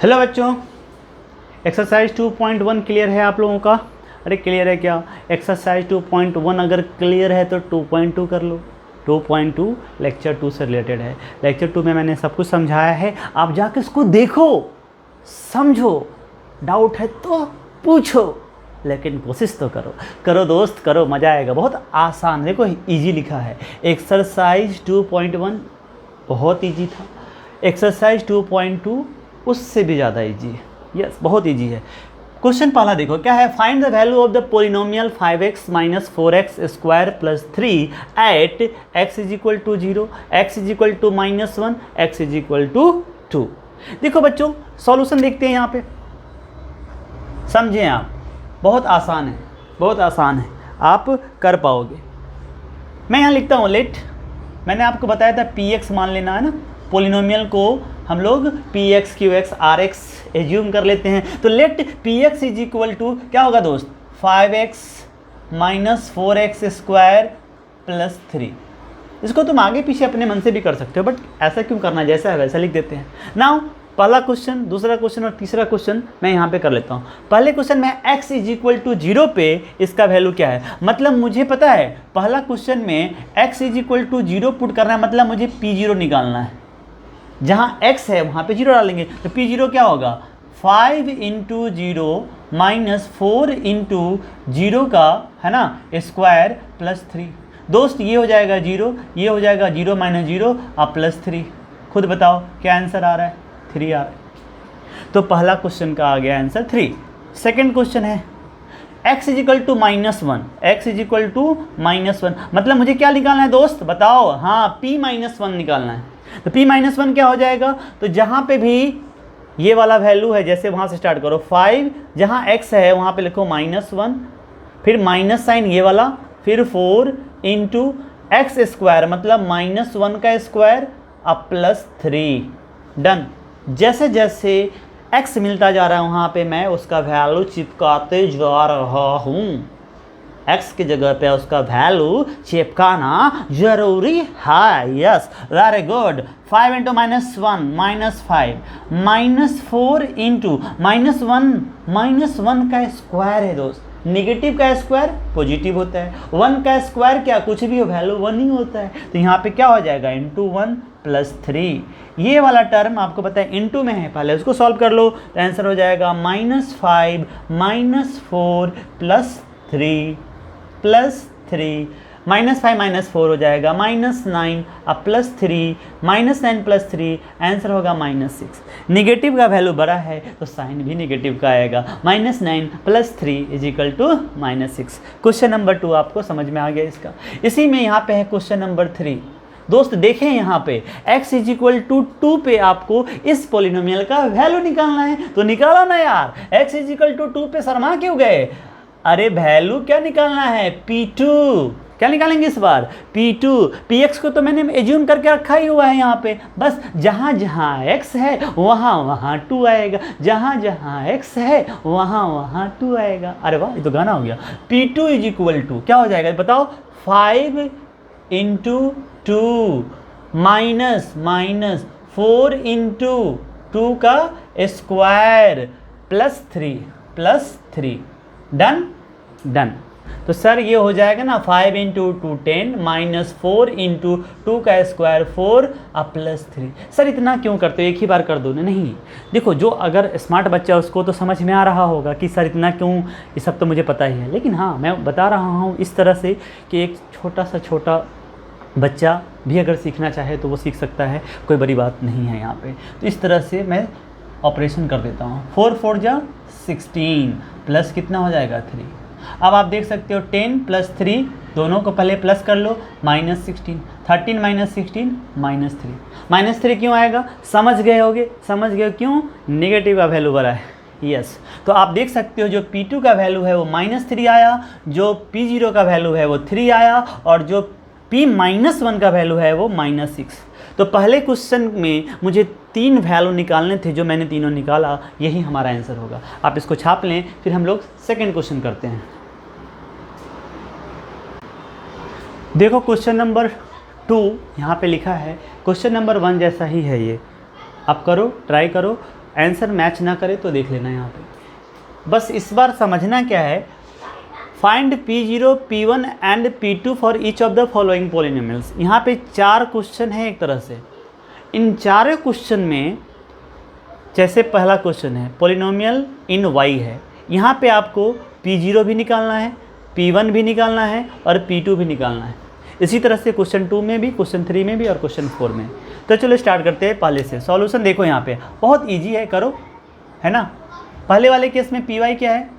Hello बच्चों, exercise 2.1 clear है आप लोगों का? अरे क्लियर है क्या? एक्सरसाइज 2.1 अगर क्लियर है तो 2.2 कर लो। 2.2 लेक्चर 2 से रिलेटेड है। लेक्चर 2 में मैंने सब कुछ समझाया है, आप जाकर इसको देखो, समझो, डाउट है तो पूछो, लेकिन कोशिश तो करो। करो दोस्त करो, मज़ा आएगा। बहुत आसान, देखो इजी लिखा है। एक्सरसाइज 2.1 बहुत इजी था, एक्सरसाइज 2.2 उससे भी ज़्यादा इजी है। यस, बहुत इजी है। क्वेश्चन पहला देखो क्या है। Find the value of the polynomial 5x - 4x square plus 3 at x is equal to 0, x is equal to -1, x is equal to 2। देखो बच्चों, सॉल्यूशन देखते हैं यहाँ पे, समझें आप। बहुत आसान है, बहुत आसान है, आप कर पाओगे। मैं यहाँ लिखता हूँ लेट, मैंने आपको बताया था px मान लेना है ना, पोलिनोमियल को हम लोग px qx rx एज्यूम कर लेते हैं। तो let px is equal to क्या होगा दोस्त, 5x - 4x स्क्वायर प्लस 3। इसको तुम आगे पीछे अपने मन से भी कर सकते हो, बट ऐसा क्यों करना, जैसा है वैसा लिख देते हैं। नाउ पहला क्वेश्चन, दूसरा क्वेश्चन और तीसरा क्वेश्चन मैं यहाँ पे कर लेता हूँ। पहले क्वेश्चन में x इज इक्वल टू 0 पे इसका वैल्यू क्या है, मतलब मुझे पता है पहला क्वेश्चन में x is equal to 0 put करना है, मतलब मुझे p0 निकालना है। जहाँ x है वहाँ पे 0 डालेंगे, तो p0 क्या होगा, 5 × 0 - 4 × 0 का है ना स्क्वायर प्लस 3। दोस्त ये हो जाएगा 0, ये हो जाएगा 0 - 0 और प्लस 3। खुद बताओ क्या आंसर आ रहा है, 3 आ रहा है। तो पहला क्वेश्चन का आ गया आंसर 3। सेकेंड क्वेश्चन है x is equal to -1, x is equal to -1, मतलब मुझे क्या निकालना है दोस्त बताओ, हाँ p - 1 निकालना है। तो p - 1 क्या हो जाएगा, तो जहाँ पे भी ये वाला वैल्यू है जैसे वहाँ से स्टार्ट करो, 5 जहाँ x है वहाँ पे लिखो -1, फिर माइनस साइन ये वाला, फिर 4 × x स्क्वायर मतलब -1 का स्क्वायर अब प्लस 3। डन। जैसे जैसे x मिलता जा रहा है वहाँ पे मैं उसका वैल्यू चिपकाते जा रहा हूँ। x की जगह पे उसका वैल्यू चिपकाना जरूरी है। Yes, very good. 5 × -1 -5 -4 × -1 का स्क्वायर है दोस्त। नेगेटिव का स्क्वायर पॉजिटिव होता है, 1 का स्क्वायर क्या कुछ भी हो, वैल्यू 1 ही होता है। तो यहाँ पे क्या हो जाएगा, × 1 + 3। ये वाला टर्म आपको पता है इनटू में है, पहले उसको सॉल्व कर लो तो आंसर हो जाएगा -5 -4 + 3 +3 -5 - 4 हो जाएगा -9 अब +3 -9 + 3 आंसर होगा -6। निगेटिव का वैल्यू बड़ा है तो साइन भी निगेटिव का आएगा। -9 + 3 = -6। क्वेश्चन नंबर 2 आपको समझ में आ गया इसका। इसी में यहाँ पे है क्वेश्चन नंबर 3। दोस्त देखें यहाँ पे x इज इक्वल टू 2 पे आपको इस पोलिनोमियल का वैल्यू निकालना है, तो निकालो ना यार। x इज इक्वल टू 2 पे शर्मा क्यों गए, अरे वैल्यू क्या निकालना है, p2। क्या निकालेंगे इस बार, p2। px को तो मैंने एज्यूम करके रखा ही हुआ है यहाँ पे, बस जहाँ जहाँ x है वहाँ वहाँ 2 आएगा, जहाँ जहाँ x है वहाँ वहाँ 2 आएगा। अरे वाह, ये तो गाना हो गया। p2 इज इक्वल टू क्या हो जाएगा बताओ, 5 × 2 -4 × 2 का स्क्वायर +3 डन। डन। तो सर ये हो जाएगा ना 5 × 2 10 -4 × 2 का स्क्वायर 4 अब +3। सर इतना क्यों करते हो, एक ही बार कर दो ना। नहीं देखो, जो अगर स्मार्ट बच्चा उसको तो समझ में आ रहा होगा कि सर इतना क्यों, ये सब तो मुझे पता ही है। लेकिन हाँ, मैं बता रहा हूँ इस तरह से कि एक छोटा बच्चा भी अगर सीखना चाहे तो वो सीख सकता है, कोई बड़ी बात नहीं है यहाँ पे। तो इस तरह से मैं ऑपरेशन कर देता हूँ। 4 4 जा 16 प्लस कितना हो जाएगा 3। अब आप देख सकते हो 10 + 3 दोनों को पहले प्लस कर लो, -16। 13 - 16 -3। -3 क्यों आएगा, समझ गए होगे, समझ गए क्यों, नेगेटिव का वैल्यू बड़ा है। यस, तो आप देख सकते हो जो p2 का वैल्यू है वो -3 आया, जो p0 का वैल्यू है वो 3 आया, और जो p - 1 का वैल्यू है वो -6। तो पहले क्वेश्चन में मुझे 3 वैल्यू निकालने थे, जो मैंने तीनों निकाला, यही हमारा आंसर होगा। आप इसको छाप लें, फिर हम लोग सेकंड क्वेश्चन करते हैं। देखो क्वेश्चन नंबर 2 यहाँ पे लिखा है, क्वेश्चन नंबर 1 जैसा ही है ये। आप करो, ट्राई करो, आंसर मैच ना करे तो देख लेना यहाँ पे। बस इस बार समझना क्या है, find P0, P1 and P2 for each of the following polynomials. यहाँ पे 4 क्वेश्चन है एक तरह से। इन चारों क्वेश्चन में जैसे पहला क्वेश्चन है पॉलिनोमियल इन y है, यहाँ पे आपको P0 भी निकालना है, P1 भी निकालना है और P2 भी निकालना है। इसी तरह से क्वेश्चन 2 में भी, क्वेश्चन 3 में भी और क्वेश्चन 4 में। तो चलो स्टार्ट करते हैं पहले से। सॉल्यूशन देखो यहाँ पे बहुत इजी है, करो, है ना। पहले वाले केस में py क्या है,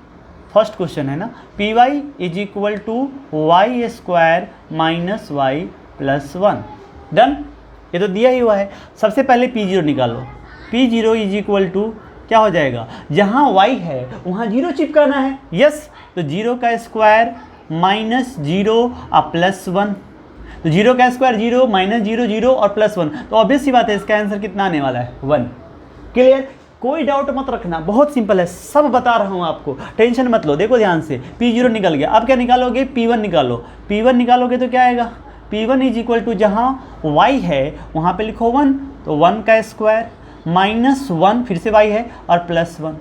फर्स्ट क्वेश्चन है ना, py is equal to y square minus y plus 1। Done, ये तो दिया ही हुआ है। सबसे पहले P0 निकालो। P0 इज इक्वल टू क्या हो जाएगा, जहाँ y है वहाँ 0 चिपकाना है। यस, तो 0 का स्क्वायर माइनस 0 प्लस 1, तो 0 का स्क्वायर 0 माइनस 0 0 और प्लस 1, तो ऑब्वियस सी बात है इसका आंसर कितना आने वाला है 1। क्लियर, कोई डाउट मत रखना, बहुत सिंपल है, सब बता रहा हूँ आपको, टेंशन मत लो। देखो ध्यान से, P0 निकल गया। अब क्या निकालोगे, P1 निकालो। P1 निकालोगे तो क्या आएगा, P1 इज इक्वल टू जहाँ y है वहाँ पे लिखो 1, तो 1 का स्क्वायर माइनस 1 फिर से y है और प्लस 1।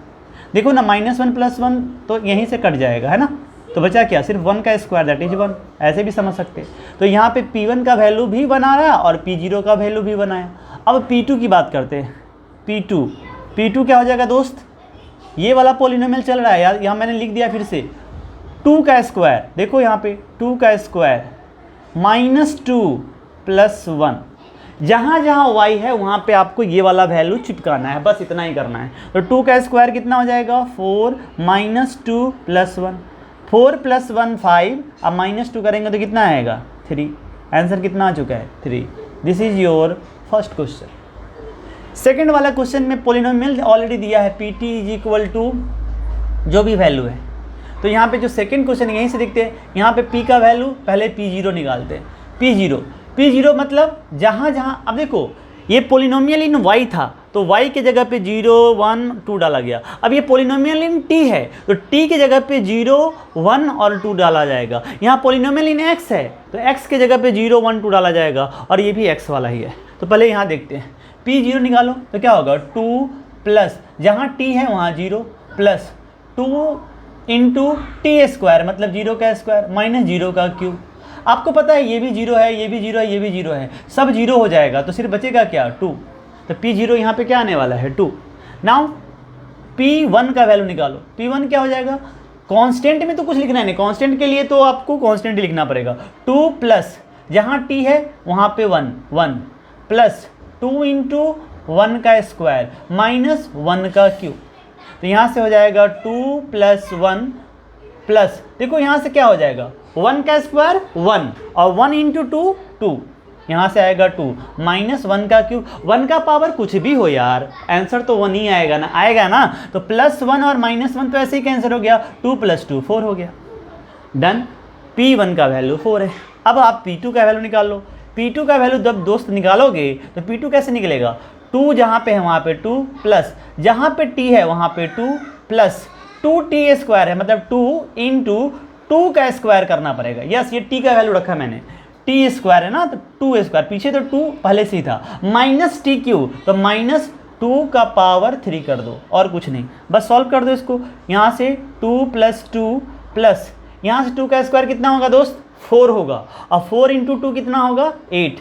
देखो ना, -1 प्लस 1 तो यहीं से कट जाएगा, है ना। तो बचा क्या, सिर्फ 1 का स्क्वायर दैट इज 1, ऐसे भी समझ सकते। तो यहाँ पे P1 का वैल्यू भी बना रहा और P0 का वैल्यू भी बनाया। अब P2 की बात करते हैं। P2 क्या हो जाएगा दोस्त, ये वाला पॉलिनोमियल चल रहा है यार, यहाँ मैंने लिख दिया फिर से 2 का स्क्वायर। देखो यहाँ पे 2 का स्क्वायर माइनस 2 प्लस 1, जहाँ जहाँ y है वहाँ पे आपको ये वाला वैल्यू चिपकाना है, बस इतना ही करना है। तो 2 का स्क्वायर कितना हो जाएगा, 4 माइनस 2 प्लस 1, 4 प्लस 1 5, अब माइनस 2 करेंगे तो कितना आएगा 3। आंसर कितना आ चुका है 3। This is your first question. Second वाला क्वेश्चन में पॉलिनोमियल ऑलरेडी दिया है, Pt इज इक्वल टू जो भी वैल्यू है। तो यहाँ पे जो सेकेंड क्वेश्चन यहीं से दिखते हैं, यहाँ पे P का वैल्यू पहले P0 निकालते हैं। P0 मतलब जहाँ जहाँ, अब देखो ये पॉलिनोमियल इन y था तो y के जगह पे 0 1 2 डाला गया। अब ये पॉलिनोमियल इन t है तो t के जगह पे 0 1 और 2 डाला जाएगा। यहाँ पॉलिनोमियल इन x है तो x के जगह पे 0 1 2 डाला जाएगा और ये भी x वाला ही है। तो पहले यहाँ देखते हैं, P0 निकालो तो क्या होगा, 2 प्लस जहाँ t है वहाँ 0 प्लस 2 इंटू टी स्क्वायर मतलब 0 का स्क्वायर माइनस 0 का क्यूब। आपको पता है ये भी 0 है, ये भी 0 है, ये भी 0 है, सब 0 हो जाएगा तो सिर्फ बचेगा क्या 2। तो P0 यहाँ पे क्या आने वाला है 2। नाउ P1 का वैल्यू निकालो। P1 क्या हो जाएगा, कांस्टेंट में तो कुछ लिखना है नहीं, कांस्टेंट के लिए तो आपको कांस्टेंट ही लिखना पड़ेगा। 2 प्लस जहाँ t है वहाँ पे 1 प्लस 2 इंटू 1 का स्क्वायर माइनस 1 का क्यूब। तो यहाँ से हो जाएगा 2 प्लस 1 प्लस, देखो यहाँ से क्या हो जाएगा 1 का स्क्वायर 1 और 1 इंटू 2 2, यहाँ से आएगा 2 माइनस 1 का क्यूब। 1 का पावर कुछ भी हो यार, आंसर तो 1 ही आएगा ना। तो प्लस 1 और माइनस 1 तो ऐसे ही कैंसिल हो गया, 2 प्लस 2 4 हो गया। डन, P1 का वैल्यू 4 है। अब आप P2 का वैल्यू निकाल लो। P2 का वैल्यू जब दोस्त निकालोगे तो P2 कैसे निकलेगा, 2 जहाँ पे है वहाँ पे 2 प्लस जहाँ पे t है वहाँ पे 2 प्लस 2t स्क्वायर है मतलब 2 इंटू 2 का स्क्वायर करना पड़ेगा। यस, ये t का वैल्यू रखा मैंने, t स्क्वायर है ना तो 2 स्क्वायर, पीछे तो 2 पहले से ही था, माइनस टी क्यूब तो माइनस 2 का पावर 3 कर दो और कुछ नहीं, बस सॉल्व कर दो इसको। यहाँ से 2 प्लस 2 प्लस यहाँ से 2 का स्क्वायर कितना होगा दोस्त 4 होगा और 4 इंटू 2 कितना होगा 8।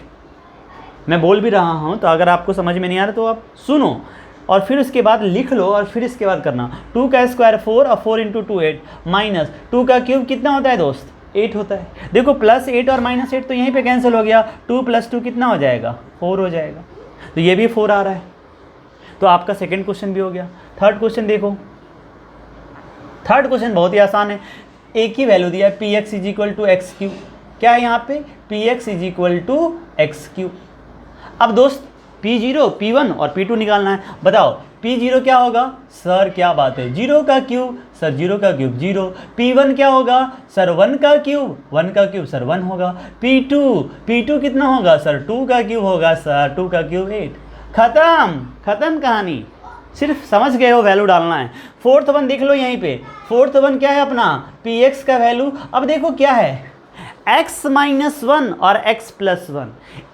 मैं बोल भी रहा हूँ तो अगर आपको समझ में नहीं आ रहा तो आप सुनो और फिर उसके बाद लिख लो और फिर इसके बाद करना। 2 का स्क्वायर 4 और 4 इंटू 2 8 माइनस 2 का क्यूब कितना होता है दोस्त 8 होता है। देखो प्लस 8 और माइनस 8 तो यहीं पे कैंसिल हो गया, 2 प्लस 2 कितना हो जाएगा 4 हो जाएगा। तो ये भी 4 आ रहा है, तो आपका सेकेंड क्वेश्चन भी हो गया। थर्ड क्वेश्चन देखो, थर्ड क्वेश्चन बहुत ही आसान है, एक ही वैल्यू दिया है px is equal to x cube. क्या है यहाँ पे px is equal to x cube. अब दोस्त P0 P1 और P2 निकालना है। बताओ P0 क्या होगा, सर क्या बात है 0 का क्यूब, सर 0 का क्यूब 0। P1 क्या होगा सर 1 का क्यूब, 1 का क्यूब सर 1 होगा। P2 कितना होगा सर 2 का क्यूब होगा, सर 2 का क्यूब 8। खत्म कहानी, सिर्फ समझ गए हो वैल्यू डालना है। फोर्थ वन देख लो यहीं पे, फोर्थ वन क्या है अपना px का वैल्यू। अब देखो क्या है x माइनस 1 और x plus 1,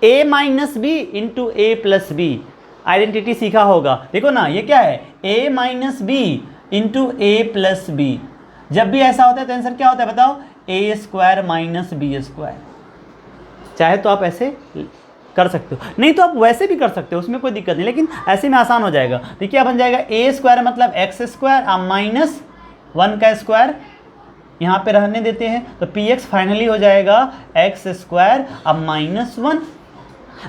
a minus b into a plus b. Identity सीखा होगा। देखो ना ये क्या है, a minus b into a plus b. जब भी ऐसा होता है तो आंसर क्या होता है बताओ, ए स्क्वायर माइनस बी स्क्वायर। चाहे तो आप ऐसे कर सकते हो, नहीं तो आप वैसे भी कर सकते हो, उसमें कोई दिक्कत नहीं, लेकिन ऐसे में आसान हो जाएगा। तो क्या बन जाएगा, ए स्क्वायर मतलब एक्स स्क्वायर अब माइनस 1 का स्क्वायर यहाँ पे रहने देते हैं, तो पी एक्स फाइनली हो जाएगा एक्स स्क्वायर अब माइनस 1।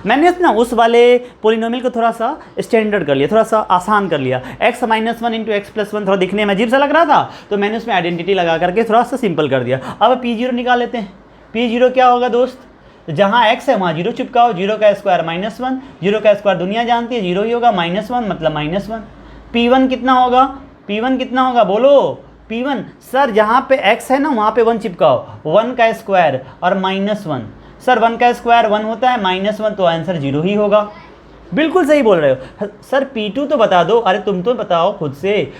मैंने ना उस वाले पोलिनोमियल को थोड़ा सा स्टैंडर्ड कर लिया, थोड़ा सा आसान कर लिया। x minus 1 into x plus 1 थोड़ा दिखने में अजीब सा लग रहा था, तो मैंने उसमें आइडेंटिटी लगा करके थोड़ा सा सिंपल कर दिया। अब p0 निकाल लेते हैं। p0 क्या होगा दोस्त, जहाँ x है वहाँ 0 चिपकाओ, 0 का स्क्वायर माइनस 1, 0 का स्क्वायर दुनिया जानती है 0 ही होगा, माइनस 1 मतलब माइनस 1। p1 कितना होगा, p1 कितना होगा बोलो, p1 सर जहाँ पे x है ना वहाँ पे 1 चिपकाओ, 1 का स्क्वायर और माइनस 1। सर 1 का स्क्वायर 1 होता है, माइनस 1 तो आंसर 0 ही होगा। बिल्कुल सही बोल रहे हो सर। p2 तो बता दो, अरे तुम तो बताओ खुद से।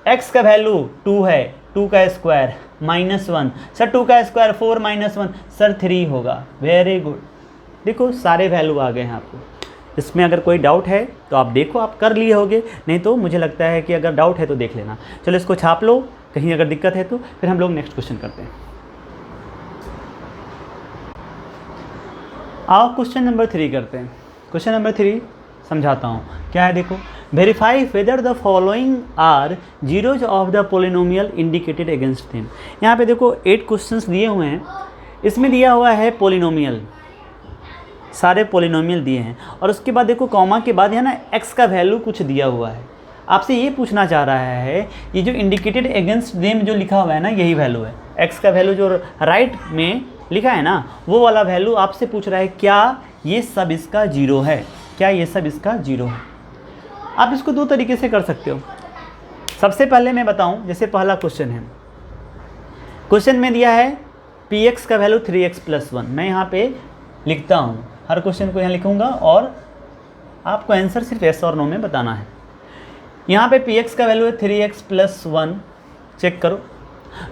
x का वैल्यू 2 है, 2 का स्क्वायर माइनस 1, सर 2 का स्क्वायर 4 माइनस 1 सर 3 होगा। वेरी गुड, देखो सारे वैल्यू आ गए हैं आपको। इसमें अगर कोई डाउट है तो आप देखो, आप कर लिए होगे, नहीं तो मुझे लगता है कि अगर डाउट है तो देख लेना। चलो इसको छाप लो, कहीं अगर दिक्कत है तो फिर हम लोग नेक्स्ट क्वेश्चन करते हैं। आओ क्वेश्चन नंबर 3 करते हैं। क्वेश्चन नंबर 3 समझाता हूँ क्या है, देखो verify whether the following are zeros of the polynomial indicated against them. यहाँ पे देखो 8 क्वेश्चंस दिए हुए हैं, इसमें दिया हुआ है पोलिनोमियल, सारे पोलिनोमियल दिए हैं, और उसके बाद देखो कॉमा के बाद है ना x का वैल्यू कुछ दिया हुआ है। आपसे ये पूछना चाह रहा है, ये जो इंडिकेटेड अगेंस्ट देम जो लिखा हुआ है ना यही वैल्यू है, x का वैल्यू जो राइट में लिखा है ना वो वाला वैल्यू आपसे पूछ रहा है क्या ये सब इसका 0 है, क्या ये सब इसका 0 है। आप इसको 2 तरीके से कर सकते हो। सबसे पहले मैं बताऊं, जैसे पहला क्वेश्चन है, क्वेश्चन में दिया है px का वैल्यू 3x प्लस 1। मैं यहाँ पे लिखता हूँ, हर क्वेश्चन को यहाँ लिखूँगा और आपको आंसर सिर्फ yes और नो में बताना है। यहाँ पे px का वैल्यू है 3x प्लस 1, चेक करो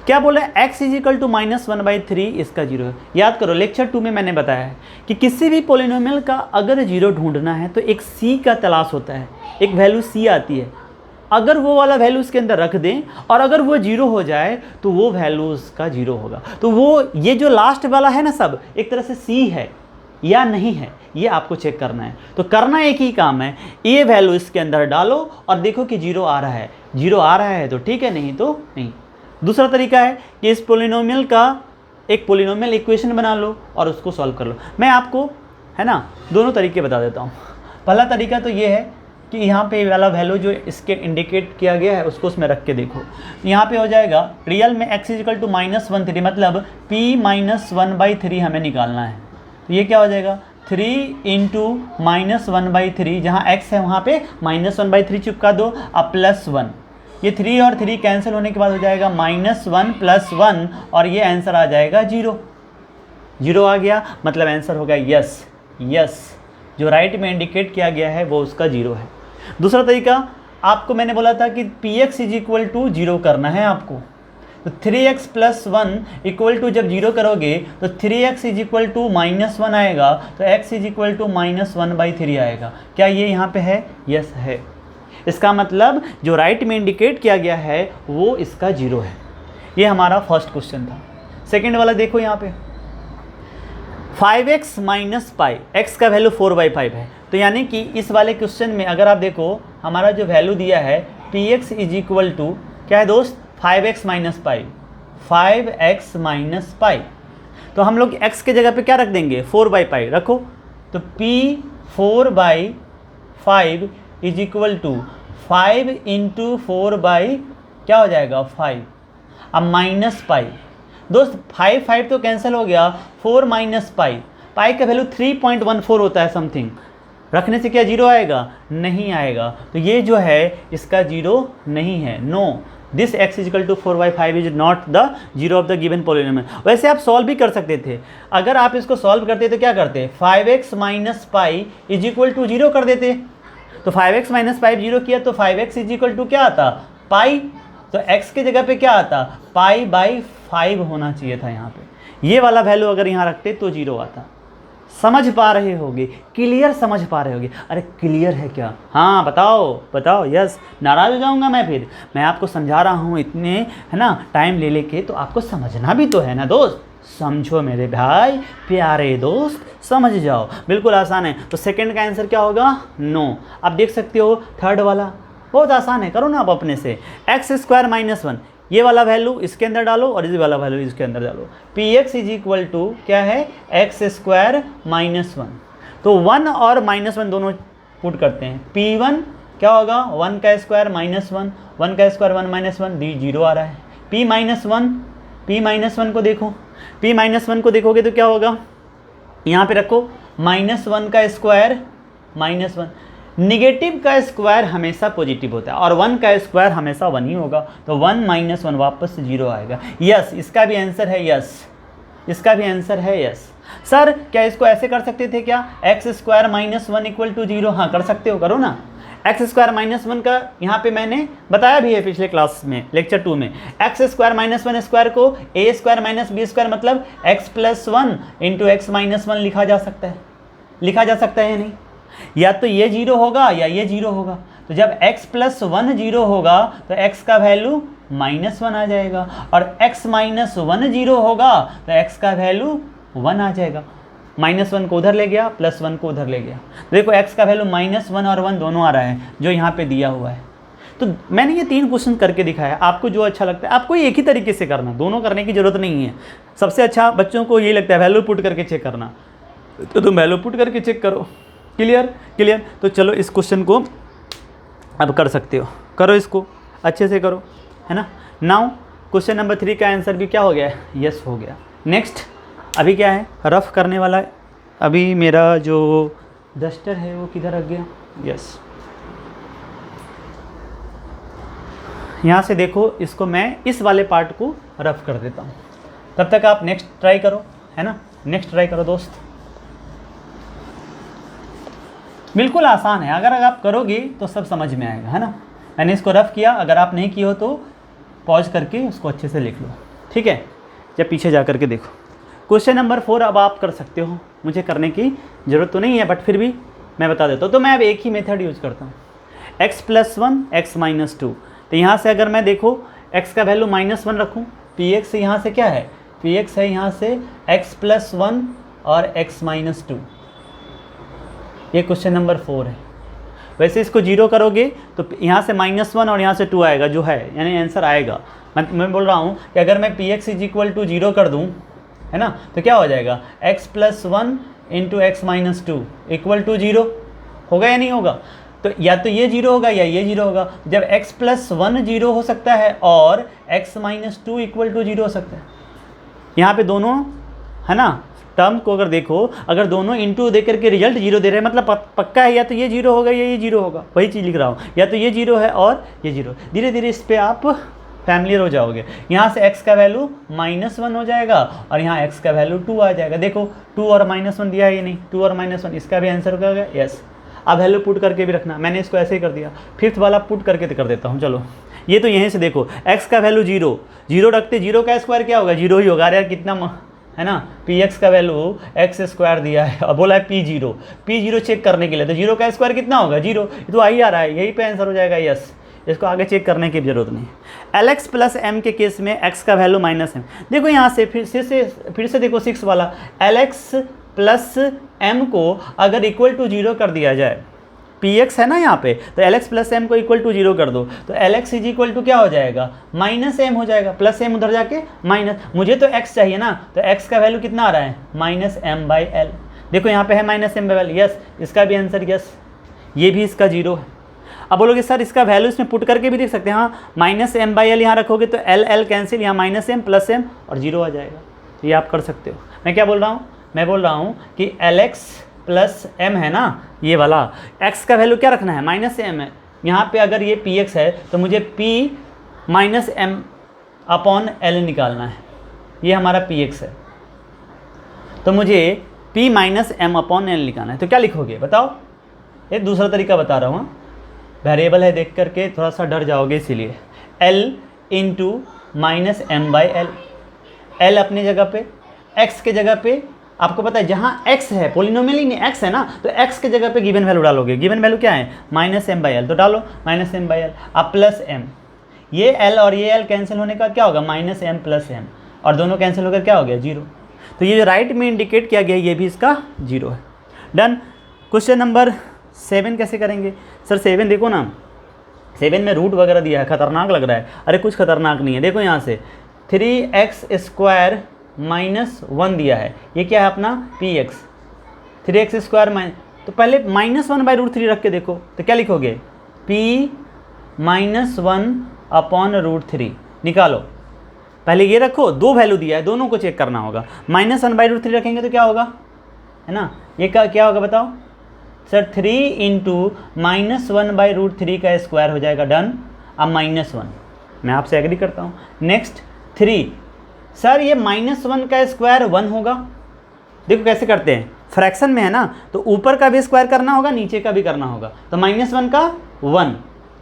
क्या बोला है, x is equal to minus 1/3 इसका 0 है। याद करो लेक्चर 2 में मैंने बताया है कि किसी भी पोलिनोमियल का अगर 0 ढूंढना है तो एक c का तलाश होता है, एक वैल्यू c आती है, अगर वो वाला वैल्यू उसके अंदर रख दें और अगर वो 0 हो जाए तो वो वैल्यू उसका 0 होगा। तो वो ये जो लास्ट वाला है ना सब एक तरह से c है या नहीं है, ये आपको चेक करना है। तो करना एक ही काम है, ये वैल्यू इसके अंदर डालो और देखो कि 0 आ रहा है, 0 आ रहा है तो ठीक है, नहीं तो नहीं। दूसरा तरीका है कि इस पोलिनोमियल का एक पोलिनोमियल इक्वेशन बना लो और उसको सॉल्व कर लो। मैं आपको है ना दोनों तरीके बता देता हूँ। पहला तरीका तो ये है कि यहाँ पे वाला वैल्यू जो इसके इंडिकेट किया गया है उसको उसमें रख के देखो। यहाँ पे हो जाएगा रियल में x इजिकल टू -1/3 मतलब p - 1/3 हमें निकालना है। तो ये क्या हो जाएगा 3 इंटू -1/3, जहाँ x है वहाँ पे -1/3 चिपका दो, अब +1। ये 3 और 3 कैंसिल होने के बाद हो जाएगा -1 + 1 और ये आंसर आ जाएगा 0। 0 आ गया मतलब आंसर होगा यस। यस जो राइट में इंडिकेट किया गया है वो उसका 0 है। दूसरा तरीका आपको मैंने बोला था कि px इज इक्वल टू 0 करना है आपको। तो 3x + 1 इक्वल टू जब 0 करोगे तो 3x इज इक्वल टू -1 आएगा, तो x इज इक्वल टू -1/3 आएगा। क्या ये यहाँ पे है? यस है। इसका मतलब जो राइट में इंडिकेट किया गया है वो इसका 0 है। ये हमारा फर्स्ट क्वेश्चन था। सेकेंड वाला देखो यहाँ पे 5x - पाई, x का वैल्यू 4/5 है। तो यानी कि इस वाले क्वेश्चन में अगर आप देखो हमारा जो वैल्यू दिया है px इज इक्वल टू क्या है दोस्त 5x - पाई, 5x - पाई। तो हम लोग x के जगह पे क्या रख देंगे 4/5 रखो। तो p 4/5 is equal to 5 into 4 क्या हो जाएगा 5, अब -पाई। दोस्त 5 तो कैंसिल हो गया, 4 - पाई, पाई का वैल्यू 3.14 होता है समथिंग, रखने से क्या 0 आएगा? नहीं आएगा। तो ये जो है इसका 0 नहीं है, no. This x is equal to 4/5 is not the 0 of the given polynomial. वैसे आप सॉल्व भी कर सकते थे, अगर आप इसको सॉल्व करते तो क्या करते 5x - pi is equal to 0 कर देते। तो 5x - पाई 0 किया तो 5x इज इक्वल टू क्या आता पाई, तो x के जगह पे क्या आता पाई/5 होना चाहिए था यहाँ पे। ये वाला वैल्यू अगर यहाँ रखते तो 0 आता। समझ पा रहे होगे, क्लियर समझ पा रहे होगे। अरे क्लियर है क्या? हाँ बताओ बताओ, यस। नाराज़ हो जाऊँगा मैं फिर? मैं आपको समझा रहा हूँ इतने, है ना, टाइम ले लेके, तो आपको समझना भी तो है ना दोस्त। समझो मेरे भाई प्यारे दोस्त, समझ जाओ, बिल्कुल आसान है। तो सेकंड का आंसर क्या होगा? नो। आप देख सकते हो थर्ड वाला बहुत आसान है, करो ना आप अपने से। एक्स स्क्वायर माइनस वन, ये वाला वैल्यू इसके अंदर डालो और ये वाला वैल्यू इसके अंदर डालो। P x is equal to क्या है? X square minus one. तो वन और माइनस वन दोनों पुट करते हैं। पी वन क्या होगा? वन का स्क्वायर माइनस वन, वन का square one minus one, the zero आ रहा है। पी माइनस वन को देखो, पी माइनस वन को देखोगे तो क्या होगा? यहाँ पे रखो माइनस वन का स्क्वायर माइनस वन। निगेटिव का स्क्वायर हमेशा पॉजिटिव होता है और वन का स्क्वायर हमेशा वन ही होगा, तो वन माइनस वन वापस से जीरो आएगा। यस, इसका भी आंसर है यस, इसका भी आंसर है यस। सर क्या इसको ऐसे कर सकते थे क्या? X square minus one equal to zero? हाँ कर सकते हो, करो ना। एक्स स्क्वायर माइनस वन का यहाँ पे मैंने बताया भी है पिछले क्लास में, लेक्चर 2 में। X square minus one square को ए स्क्वायर माइनस बी स्क्वायर मतलब x plus one into x minus one लिखा जा सकता है, लिखा जा सकता है या नहीं? या तो ये जीरो होगा या ये जीरो होगा। तो जब x प्लस वन जीरो होगा तो x का वैल्यू माइनस वन आ जाएगा, और x माइनस वन जीरो होगा तो x का वैल्यू वन आ जाएगा। माइनस वन को उधर ले गया, प्लस वन को उधर ले गया। देखो x का वैल्यू माइनस वन और वन दोनों आ रहा है जो यहाँ पे दिया हुआ है। तो मैंने ये 3 क्वेश्चन करके दिखाया, आपको जो अच्छा लगता है आपको एक ही तरीके से करना, दोनों करने की जरूरत नहीं है। सबसे अच्छा बच्चों को ये लगता है वैल्यू पुट करके चेक करना, तो तुम वैल्यू पुट करके चेक करो। Clear clear. तो चलो इस क्वेश्चन को अब कर सकते हो, करो इसको अच्छे से करो, है ना। नाउ क्वेश्चन नंबर 3 का आंसर भी क्या हो गया है? यस हो गया। नेक्स्ट अभी क्या है? रफ करने वाला है। अभी मेरा जो डस्टर है वो किधर रख गया? यस, यहाँ से देखो, इसको मैं इस वाले पार्ट को रफ कर देता हूँ। तब तक आप नेक्स्ट ट्राई करो, है ना, नेक्स्ट ट्राई करो दोस्त। बिल्कुल आसान है, अगर आप करोगे तो सब समझ में आएगा, है ना। मैंने इसको रफ किया, अगर आप नहीं किए हो तो पॉज करके उसको अच्छे से लिख लो, ठीक है। जब पीछे जा कर के देखो। क्वेश्चन नंबर 4 अब आप कर सकते हो, मुझे करने की ज़रूरत तो नहीं है बट फिर भी मैं बता देता हूँ। तो मैं अब एक ही मेथड यूज़ करता हूँ, x plus one x minus to. तो यहाँ से अगर मैं देखो x का वैल्यू माइनस वन रखूँ, पी एक्स यहाँ से क्या है? पी एक्स है यहाँ से x प्लस वन और x माइनस टू। ये क्वेश्चन नंबर 4 है। वैसे इसको जीरो करोगे तो यहाँ से माइनस वन और यहाँ से 2 आएगा जो है, यानी आंसर आएगा। मैं बोल रहा हूँ कि अगर मैं p x is equal to zero कर दूँ, है ना, तो क्या हो जाएगा? x plus one into x minus two equal to zero होगा या नहीं होगा? तो या तो ये जीरो होगा या ये जीरो होगा। जब x प्लस वन जीरो हो सकता है और x minus two equal to zero हो सकता है। यहाँ पे दोनों, है ना, टर्म को अगर देखो, अगर दोनों इंटू दे करके रिजल्ट जीरो दे रहे हैं मतलब पक्का है या तो ये जीरो होगा या ये जीरो होगा। वही चीज़ लिख रहा हूँ, या तो ये जीरो है और ये जीरो। धीरे धीरे इस पर आप फैमिलियर हो जाओगे। यहाँ से x का वैल्यू माइनस वन हो जाएगा और यहाँ x का वैल्यू 2 आ जाएगा। देखो 2 और माइनस वन दिया है, ये नहीं 2 और माइनस वन, इसका भी आंसर हो गया यस। अब वैल्यू पुट करके भी रखना, मैंने इसको ऐसे ही कर दिया। फिफ्थ वाला पुट करके कर देता हूँ। चलो ये तो यहीं से देखो, x का वैल्यू जीरो, जीरो रखते, जीरो का स्क्वायर क्या होगा? जीरो ही होगा। अरे यार कितना, है ना, पी एक्स का वैल्यू एक्स स्क्वायर दिया है और बोला है पी जीरो चेक करने के लिए, तो जीरो का स्क्वायर कितना होगा? जीरो। तो आ ही आ रहा है, यही पे आंसर हो जाएगा यस। इसको आगे चेक करने की जरूरत नहीं। एल एक्स प्लस एम के केस में एक्स का वैल्यू माइनस एम। देखो यहाँ से फिर से देखो 6 वाला, एल एक्स प्लस एम को अगर इक्वल टू जीरो कर दिया जाए, पी एक्स है ना यहाँ पे, तो एल एक्स प्लस एम को इक्वल टू जीरो कर दो, तो l x is equal to क्या हो जाएगा? माइनस एम हो जाएगा। प्लस एम उधर जाके माइनस, मुझे तो एक्स चाहिए ना, तो एक्स का वैल्यू कितना आ रहा है? Minus m by l. देखो यहाँ पे है minus m by l, yes, इसका भी आंसर यस। ये भी इसका जीरो है। अब बोलोगे सर इसका वैल्यू इसमें पुट करके भी देख सकते हैं। हाँ, माइनस एम बाई एल यहाँ रखोगे तो एल एल कैंसिल, यहाँ माइनस एम प्लस एम और जीरो आ जाएगा। तो ये आप कर सकते हो। मैं क्या बोल रहा हूँ? मैं बोल रहा हूँ कि एल एक्स प्लस एम है ना, ये वाला x का वैल्यू क्या रखना है? माइनस एम है। यहाँ पे अगर ये पी एक्स है तो मुझे p minus m upon l निकालना है। ये हमारा पी एक्स है, तो मुझे p minus m upon l निकालना है। तो क्या लिखोगे बताओ? एक दूसरा तरीका बता रहा हूँ, वेरिएबल है देख करके थोड़ा सा डर जाओगे इसीलिए। l into minus m by l, l अपनी जगह पे, x के जगह पे आपको पता है जहाँ x है, पोलिनोमियल ही नहीं x है ना, तो x के जगह पे गिवन वैल्यू डालोगे। गिवन वैल्यू क्या है -m/l, तो डालो -m/l। अब प्लस m, ये l और ये l कैंसिल होने का क्या होगा -m + m, और दोनों कैंसिल होकर क्या हो गया 0। तो ये जो राइट में इंडिकेट किया गया ये भी इसका 0 है। डन। क्वेश्चन नंबर 7 कैसे करेंगे सर? 7 देखो ना, 7 में रूट वगैरह दिया है, खतरनाक लग रहा है। अरे कुछ खतरनाक नहीं है, देखो यहाँ से 3x² -1 दिया है, ये क्या है अपना px। 3x² तो पहले -1/√3 रख के देखो, तो क्या लिखोगे p -1/√3 निकालो। पहले ये रखो, दो वैल्यू दिया है, दोनों को चेक करना होगा। -1/√3 रखेंगे तो क्या होगा, है ना, ये क्या होगा बताओ सर? 3 × -1/√3 का स्क्वायर हो जाएगा। डन। अब -1, मैं आपसे एग्री करता हूँ। नेक्स्ट 3, सर ये -1 का स्क्वायर 1 होगा। देखो कैसे करते हैं, फ्रैक्शन में है ना, तो ऊपर का भी स्क्वायर करना होगा, नीचे का भी करना होगा। तो -1 का 1,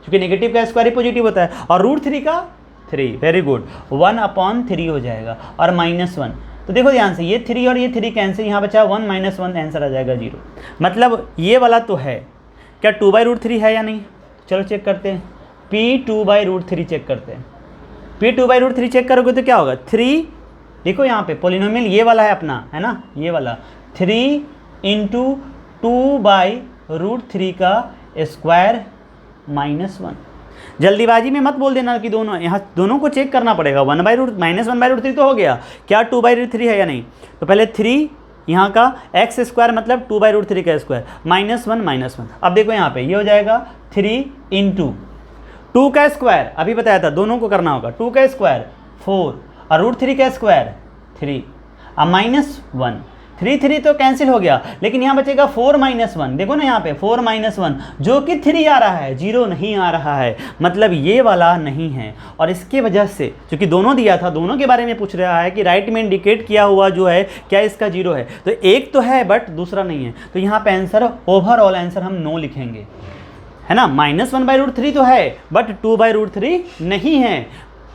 क्योंकि नेगेटिव का स्क्वायर ही पॉजिटिव होता है, और √3 का 3, वेरी गुड, 1/3 हो जाएगा। और -1, तो देखो ध्यान से, ये 3 और ये 3 कैंसिल, यहाँ बचा 1 - 1, आंसर आ जाएगा 0। मतलब ये वाला तो है, क्या 2/√3 है या नहीं? चलो चेक करते हैं, p2/√3 चेक करते हैं। p2/√3 चेक करोगे तो क्या होगा 3, देखो यहाँ पे पोलिनोमियल ये वाला है अपना, है ना, ये वाला 3 × 2/√3 का स्क्वायर -1। जल्दीबाजी में मत बोल देना कि दोनों, यहाँ दोनों को चेक करना पड़ेगा। -1/√3 तो हो गया, क्या 2/√3 है या नहीं? तो पहले 3 यहाँ का x² मतलब 2/√3 का स्क्वायर, -1। अब देखो यहाँ पे ये हो जाएगा 3 × 2 का स्क्वायर, अभी बताया था दोनों को करना होगा, 2 का स्क्वायर 4 और √3 का स्क्वायर 3। अब -1, 3 तो कैंसिल हो गया, लेकिन यहाँ बचेगा 4 - 1। देखो ना यहाँ पे 4 - 1 जो कि 3 आ रहा है, 0 नहीं आ रहा है, मतलब ये वाला नहीं है। और इसके वजह से, क्योंकि दोनों दिया था, दोनों के बारे में पूछ रहा है कि राइट में इंडिकेट किया हुआ जो है क्या इसका 0 है, तो एक तो है बट दूसरा नहीं है। तो यहाँ पे आंसर, ओवरऑल आंसर हम नो लिखेंगे, है ना। -1/√3 तो है बट 2/√3 नहीं है।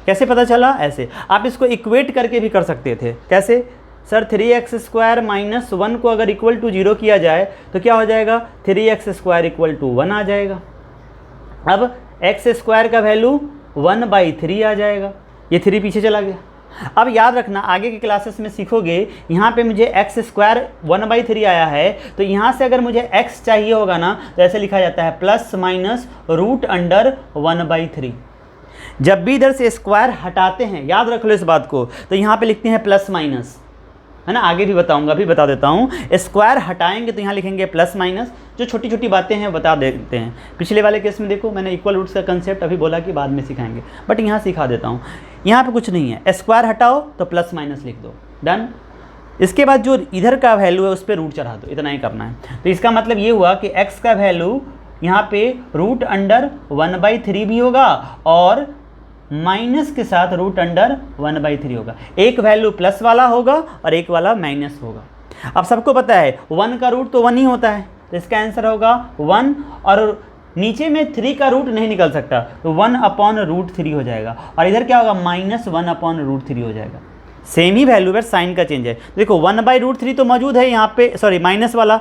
कैसे पता चला? ऐसे आप इसको इक्वेट करके भी कर सकते थे। कैसे सर? 3x² - 1 को अगर इक्वल टू 0 किया जाए तो क्या हो जाएगा, 3x² = 1 आ जाएगा। अब x² का वैल्यू 1/3 आ जाएगा, ये 3 पीछे चला गया। अब याद रखना, आगे के क्लासेस में सीखोगे, यहाँ पे मुझे x² 1/3 आया है, तो यहाँ से अगर मुझे x चाहिए होगा ना, तो ऐसे लिखा जाता है ±√1/3। जब भी इधर से स्क्वायर हटाते हैं, याद रख लो इस बात को, तो यहाँ पे लिखते हैं ±, है ना। आगे भी बताऊंगा, अभी बता देता हूँ। स्क्वायर हटाएंगे तो यहाँ लिखेंगे ±, जो छोटी छोटी बातें हैं बता देते हैं। पिछले वाले केस में देखो, मैंने इक्वल रूट्स का कंसेप्ट अभी बोला कि बाद में सिखाएंगे, बट यहाँ सिखा देता हूँ। यहाँ पे कुछ नहीं है, स्क्वायर हटाओ तो ±- लिख दो। डन। इसके बाद जो इधर का वैल्यू है उस पर रूट चढ़ा दो, इतना ही करना है। तो इसका मतलब ये हुआ कि x का वैल्यू यहाँ पे √1/3 भी होगा और माइनस के साथ √1/3 होगा। एक वैल्यू प्लस वाला होगा और एक वाला माइनस होगा। अब सबको पता है 1 का रूट तो 1 ही होता है, तो इसका आंसर होगा 1, और नीचे में 3 का रूट नहीं निकल सकता, तो 1/√3 हो जाएगा। और इधर क्या होगा, -1/√3 हो जाएगा। सेम ही वैल्यू पर साइन का चेंज है। देखो 1/√3 तो मौजूद है यहाँ पे, सॉरी माइनस वाला,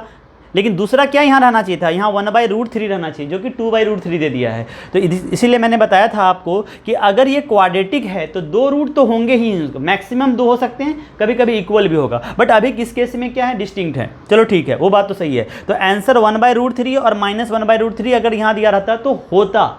लेकिन दूसरा क्या यहाँ रहना चाहिए था, यहाँ 1/√3 रहना चाहिए, जो कि 2/√3 दे दिया है। तो इसीलिए मैंने बताया था आपको कि अगर ये क्वाड्रेटिक है तो 2 रूट तो होंगे ही, मैक्सिमम 2 हो सकते हैं, कभी कभी इक्वल भी होगा, बट अभी किस केस में क्या है, डिस्टिंक्ट है। चलो ठीक है, वो बात तो सही है। तो आंसर 1/√3 और -1/√3 अगर यहाँ दिया रहता तो होता।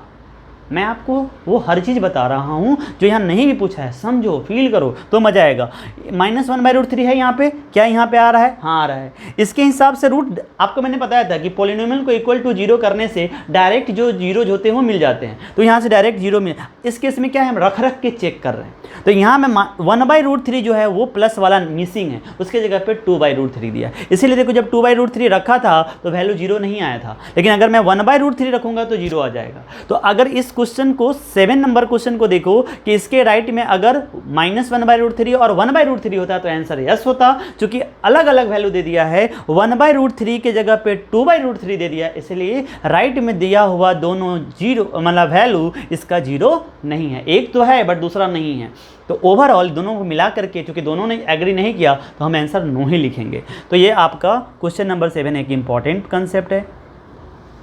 मैं आपको वो हर चीज़ बता रहा हूँ जो यहाँ नहीं भी पूछा है, समझो, फील करो तो मज़ा आएगा। -1/√3 है यहाँ पे, क्या यहाँ पे आ रहा है, हाँ आ रहा है। इसके हिसाब से रूट आपको मैंने बताया था कि पॉलिनोमियल को इक्वल टू 0 करने से डायरेक्ट जो जीरोज होते हैं वो मिल जाते हैं, तो यहाँ से डायरेक्ट 0 मिल। इस केस में क्या है, हम रख के चेक कर रहे हैं, तो यहाँ में 1/√3 जो है वो प्लस वाला मिसिंग है, उसके जगह पे 2/√3 दिया। इसीलिए देखो जब 2/√3 रखा था तो वैल्यू 0 नहीं आया था, लेकिन अगर मैं 1/√3 रखूँगा तो 0 आ जाएगा। तो अगर इस क्वेश्चन को 7 नंबर क्वेश्चन को देखो कि इसके राइट में अगर -1/√3 और 1/√3 होता तो आंसर यस होता। क्योंकि अलग अलग वैल्यू दे दिया है, 1/√3 के जगह पे 2/√3 दे दिया, इसलिए राइट में दिया हुआ दोनों जीरो मतलब वैल्यू इसका जीरो नहीं है। एक तो है बट दूसरा नहीं है। तो ओवरऑल दोनों को मिला करके चूँकि दोनों ने एग्री नहीं किया तो हम आंसर नो ही लिखेंगे। तो ये आपका क्वेश्चन नंबर 7 एक इम्पॉर्टेंट कंसेप्ट है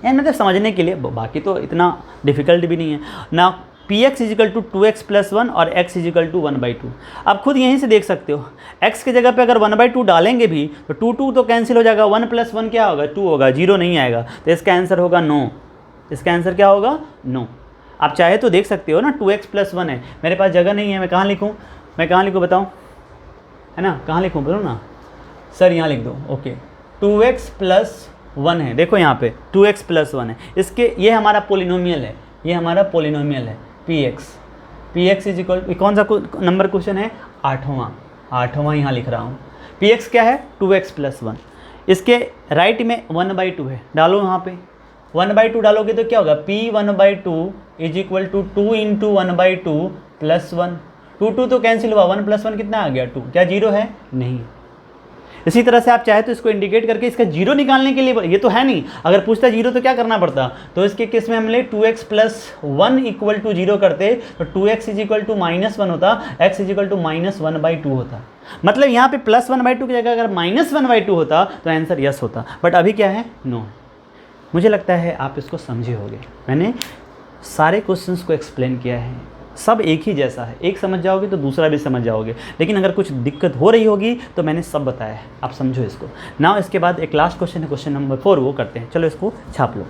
यानी मतलब समझने के लिए, बाकी तो इतना डिफिकल्ट भी नहीं है ना। px = 2x + 1 और x = 1/2। आप खुद यहीं से देख सकते हो, x की जगह पे अगर 1/2 डालेंगे भी तो 2 तो कैंसिल हो जाएगा, 1 + 1 क्या होगा 2 होगा, जीरो नहीं आएगा। तो इसका आंसर होगा नो। इसका आंसर क्या होगा नो। आप चाहे तो देख सकते हो ना, 2x + 1 है, मेरे पास जगह नहीं है, मैं कहाँ लिखूँ बताऊँ, है ना, कहाँ लिखूँ बोलो ना सर, यहाँ लिख दो। ओके 2x + 1 है, देखो यहाँ पे 2x + 1 है, इसके ये हमारा पोलिनोमियल है, ये हमारा पोलिनोमियल है px = कौन सा नंबर क्वेश्चन है, 8वां यहाँ लिख रहा हूँ। px क्या है 2x + 1, इसके राइट में 1/2 है, डालो यहाँ पे 1/2 डालोगे तो क्या होगा, p1/2 = 2 × 1/2 + 1। 2 तो कैंसिल हुआ, 1 + 1 कितना आ गया 2, क्या जीरो है नहीं। इसी तरह से आप चाहे तो इसको इंडिकेट करके इसका जीरो निकालने के लिए, ये तो है नहीं, अगर पूछता जीरो तो क्या करना पड़ता, तो इसके केस में हमने 2x + 1 = 0 करते तो 2x = -1 होता, x = -1/2 होता। मतलब यहाँ पे +1/2 की जगह अगर -1/2 होता तो आंसर यस होता, बट अभी क्या है नो। मुझे लगता है आप इसको समझे होंगे, मैंने सारे क्वेश्चंस को एक्सप्लेन किया है, सब एक ही जैसा है, एक समझ जाओगे तो दूसरा भी समझ जाओगे, लेकिन अगर कुछ दिक्कत हो रही होगी तो मैंने सब बताया है, आप समझो इसको ना। इसके बाद एक लास्ट क्वेश्चन है, क्वेश्चन नंबर 4, वो करते हैं, चलो इसको छाप लो।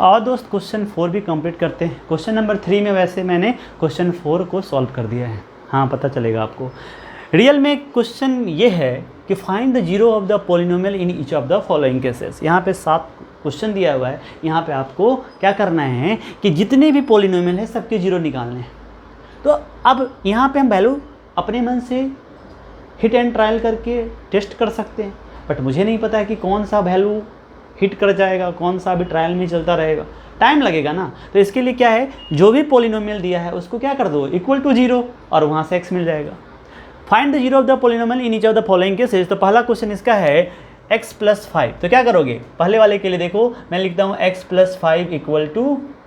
और दोस्त क्वेश्चन 4 भी कंप्लीट करते हैं। क्वेश्चन नंबर 3 में वैसे मैंने क्वेश्चन 4 को सॉल्व कर दिया है, हाँ पता चलेगा आपको। रियल में क्वेश्चन ये है कि find the zero of the polynomial in each of the following cases. यहाँ पे 7 क्वेश्चन दिया हुआ है, यहाँ पे आपको क्या करना है कि जितने भी पोलिनोमियल है सबके जीरो निकालने हैं। तो अब यहाँ पे हम वैल्यू अपने मन से हिट एंड ट्रायल करके टेस्ट कर सकते हैं, बट मुझे नहीं पता है कि कौन सा वैल्यू हिट कर जाएगा, कौन सा अभी ट्रायल में चलता रहेगा, टाइम लगेगा ना। तो इसके लिए क्या है, जो भी पोलिनोमियल दिया है उसको क्या कर दो = 0 और वहाँ से x मिल जाएगा। Find the zero of the polynomial in each of the following cases. तो पहला क्वेश्चन इसका है x + 5। तो क्या करोगे, पहले वाले के लिए देखो मैं लिखता हूँ x + 5 =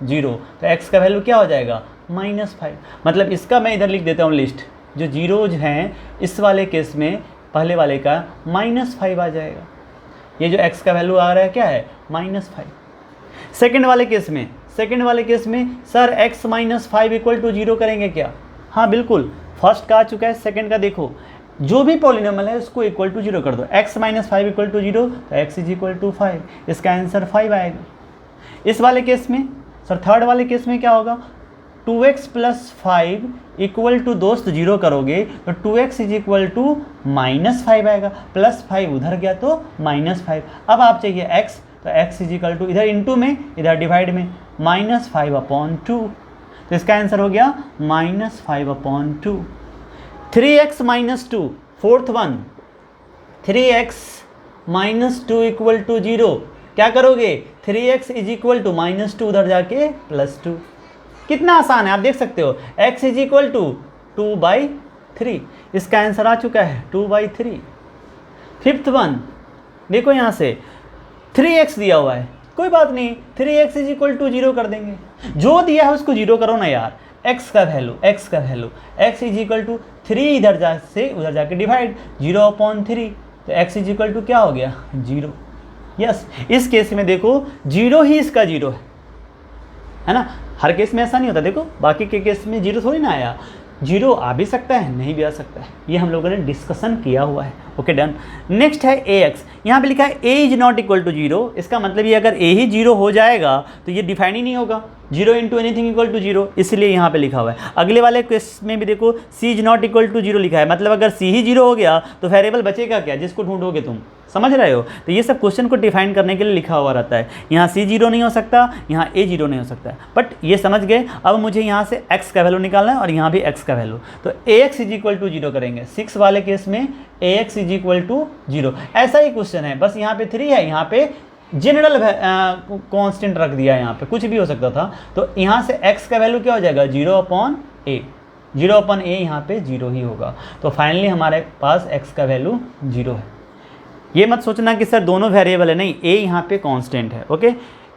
0। तो x का वैल्यू क्या हो जाएगा -5। मतलब इसका मैं इधर लिख देता हूँ लिस्ट, जो जीरोज हैं इस वाले केस में पहले वाले का -5 आ जाएगा। ये जो x का वैल्यू आ रहा है क्या है -5। सेकेंड वाले केस में सर x - 5 = 0 करेंगे क्या, हाँ बिल्कुल, फर्स्ट का आ चुका है, सेकेंड का देखो जो भी पॉलिनोमियल है उसको = 0 कर दो, x - 5 = 0 तो x = 5, इसका आंसर 5 आएगा। इस वाले केस में सर थर्ड वाले केस में क्या होगा, 2x + 5 = दोस्त 0 करोगे तो 2x = -5 आएगा, +5 उधर गया तो -5। अब आप चाहिए x, तो x = इधर इंटू में इधर डिवाइड में -5/2, तो इसका आंसर हो गया -5/2। 3x - 2, फोर्थ वन 3x - 2 = 0, क्या करोगे 3x = -2 उधर जाके +2। कितना आसान है, आप देख सकते हो, x = 2/3, इसका आंसर आ चुका है 2/3। फिफ्थ वन देखो यहाँ से 3x दिया हुआ है, कोई बात नहीं 3x = 0 कर देंगे, जो दिया है उसको 0 करो ना यार। x का वैल्यू x = 3, इधर जा से उधर जाके डिवाइड 0/3, तो x = क्या हो गया 0। यस, इस केस में देखो 0 ही इसका 0 है ना, हर केस में ऐसा नहीं होता, देखो बाकी के केस में 0 थोड़ी ना आया, 0 आ भी सकता है नहीं भी आ सकता है, ये हम लोगों ने डिस्कशन किया हुआ है। Okay done. नेक्स्ट है ax, यहाँ पे लिखा है a ≠ 0, इसका मतलब ये अगर a ही 0 हो जाएगा तो ये डिफाइन ही नहीं होगा, 0 × एनीथिंग = 0, इसलिए यहाँ पे लिखा हुआ है। अगले वाले केस में भी देखो c ≠ 0 लिखा है, मतलब अगर c ही 0 हो गया तो वेरिएबल बचेगा क्या जिसको ढूंढोगे तुम, समझ रहे हो। तो ये सब क्वेश्चन को डिफाइन करने के लिए लिखा हुआ रहता है, यहाँ c 0 नहीं हो सकता, यहाँ a 0 नहीं हो सकता, बट ये समझ गए। अब मुझे यहाँ से x का वैल्यू निकालना है और यहाँ भी x का वैल्यू, तो ax = 0 करेंगे। 6 वाले केस में ax = 0, ऐसा ही क्वेश्चन है, बस यहाँ पे 3 है, यहाँ पे जनरल कांस्टेंट रख दिया, यहाँ पे कुछ भी हो सकता था। तो यहाँ से x का वैल्यू क्या हो जाएगा 0/a, 0/a यहाँ पे 0 ही होगा। तो फाइनली हमारे पास x का वैल्यू 0 है। ये मत सोचना कि सर दोनों वेरिएबल है, नहीं, a यहाँ पे कांस्टेंट है। ओके,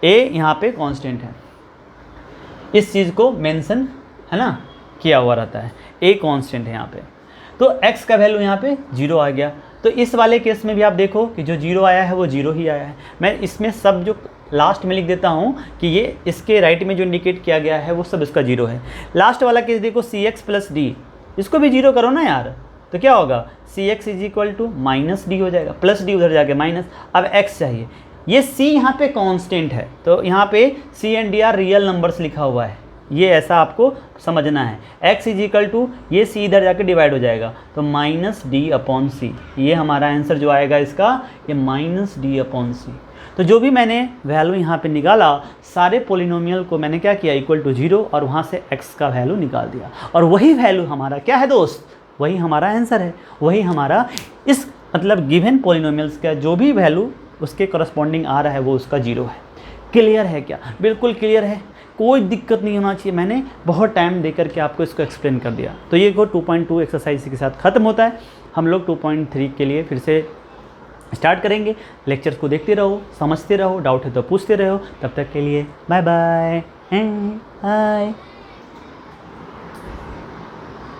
a यहाँ पे कांस्टेंट है, इस चीज़ को मेंशन है ना किया हुआ रहता है, a कांस्टेंट है यहाँ पे। तो x का वैल्यू यहाँ पे 0 आ गया। तो इस वाले केस में भी आप देखो कि जो 0 आया है वो 0 ही आया है। मैं इसमें सब जो लास्ट में लिख देता हूँ कि ये इसके राइट में जो इंडिकेट किया गया है वो सब इसका 0 है। लास्ट वाला केस देखो cx + d, इसको भी 0 करो ना यार, तो क्या होगा cx = -d हो जाएगा, प्लस d उधर जाके माइनस। अब x चाहिए, ये c यहाँ पे कांस्टेंट है, तो यहाँ पे c and d are real numbers लिखा हुआ है, ये ऐसा आपको समझना है। x = ये c इधर जाके डिवाइड हो जाएगा, तो -d/c, ये हमारा आंसर जो आएगा इसका, ये -d/c। तो जो भी मैंने वैल्यू यहाँ पे निकाला, सारे पोलिनोमियल को मैंने क्या किया =0 और वहाँ से x का वैल्यू निकाल दिया, और वही वैल्यू हमारा क्या है दोस्त, वही हमारा आंसर है, वही हमारा इस मतलब गिवन पोलिनोमियल्स का जो भी वैल्यू उसके करस्पॉन्डिंग आ रहा है वो उसका 0 है। क्लियर है क्या? बिल्कुल क्लियर है, कोई दिक्कत नहीं होना चाहिए। मैंने बहुत टाइम दे करके आपको इसको एक्सप्लेन कर दिया। तो ये 2.2 एक्सरसाइज के साथ ख़त्म होता है। हम लोग 2.3 के लिए फिर से स्टार्ट करेंगे। लेक्चर्स को देखते रहो, समझते रहो, डाउट है तो पूछते रहो। तब तक के लिए बाय बाय।